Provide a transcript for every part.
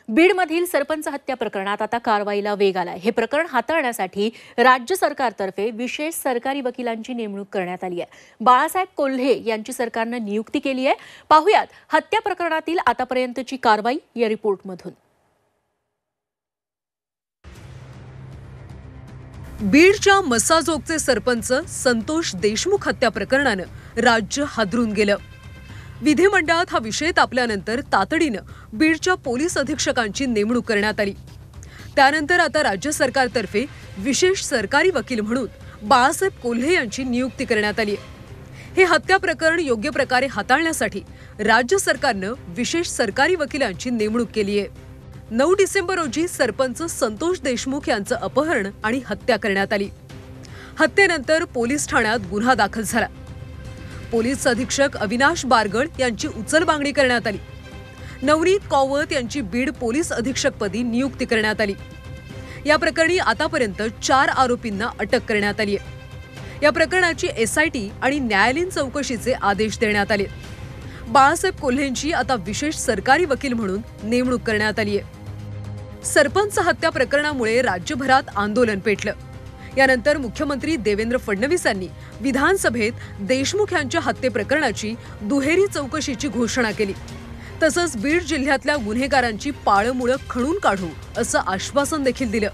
बीडमधील सरपंच हत्या प्रकरणात आता कारवाईला वेग आलाय। हे प्रकरण हाताळण्यासाठी राज्य सरकारतर्फे विशेष सरकारी वकिलांची नेमणूक करण्यात आली आहे। बाळासाहेब कोल्हे यांची सरकारनं नियुक्ती केली आहे। पाहुयात हत्या प्रकरणातील आतापर्यंतची कारवाई या रिपोर्टमधून। बीडच्या मसाजोगचे सरपंच संतोष देशमुख हत्या प्रकरणानं राज्य हादरून गेलं। विधिमंडळात हा विषय तापल्यानंतर तातडीनं बीडच्या पोलीस अधीक्षकांची नेमणूक करण्यात आली। त्यानंतर आता राज्य सरकारतर्फे विशेष सरकारी वकील म्हणून बाळासाहेब कोल्हे यांची नियुक्ती करण्यात आली आहे। हे हत्या प्रकरण योग्य प्रकारे हाताळण्यासाठी राज्य सरकारनं विशेष सरकारी वकिलांची नेमणूक केली आहे। 9 डिसेंबर रोजी सरपंच संतोष देशमुख यांचं अपहरण आणि हत्या करण्यात आली। हत्येनंतर पोलीस ठाण्यात गुन्हा दाखल झाला। पोलीस अधीक्षक अविनाश बारगळ यांची उचलबांगडी करण्यात आली। नवनीत कौवत यांची बीड पोलीस अधीक्षकपदी नियुक्ती करण्यात आली। या प्रकरणी आतापर्यंत 4 आरोपींना अटक करण्यात आली आहे। या प्रकरणाची SIT आणि न्यायालयीन चौकशीचे आदेश देण्यात आले। बाळासाहेब कोल्हेंची आता विशेष सरकारी वकील म्हणून नेमणूक करण्यात आली आहे। सरपंच हत्या प्रकरणामुळे राज्यभरात आंदोलन पेटलं। यानंतर मुख्यमंत्री देवेंद्र फडणवीस यांनी विधानसभेत देशमुख यांच्या हत्ये प्रकरणाची दुहेरी चौकशीची घोषणा केली। तसंच बीड जिल्ह्यातल्या गुन्हेगारांची पाळमुळं खणून काढू असं आश्वासन देखील दिलं।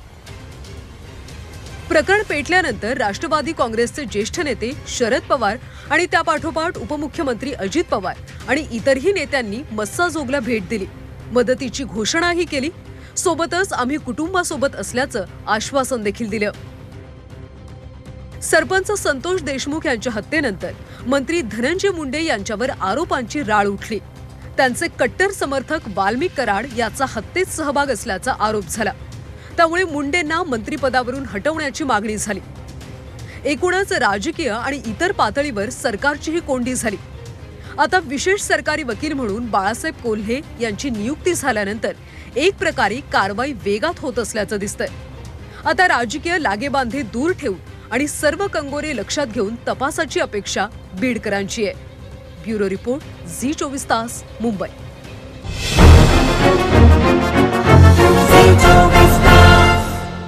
प्रकरण पेटल्यानंतर राष्ट्रवादी काँग्रेसचे ज्येष्ठ नेते शरद पवार आणि त्यापाठोपाठ उपमुख्यमंत्री अजित पवार आणि इतरही नेत्यांनी मस्साजोगला भेट दिली, मदतीची घोषणाही केली। सोबतच आम्ही कुटुंबासोबत असल्याचं आश्वासन देखील दिलं। सरपंच संतोष देशमुख यांच्या हत्येनंतर मंत्री धनंजय मुंडे यांच्यावर आरोपांची राळ उठली। त्यांचे कट्टर समर्थक वाल्मिक कराड याचा हत्येत सहभाग असल्याचा आरोप झाला। त्यामुळे मुंडेंना मंत्रिपदावरून हटवण्याची मागणी झाली। एकूणच राजकीय आणि इतर पातळीवर सरकारचीही कोंडी झाली। आता विशेष सरकारी वकील म्हणून बाळासाहेब कोल्हे यांची नियुक्ती झाल्यानंतर एक प्रकारे कारवाई वेगात होत असल्याचं दिसतंय। आता राजकीय लागेबांधे दूर ठेवून आणि सर्व कंगोरे लक्षात घेऊन तपासाची अपेक्षा बीडकरांची आहे। ब्युरो रिपोर्ट, झी 24 तास, मुंबई।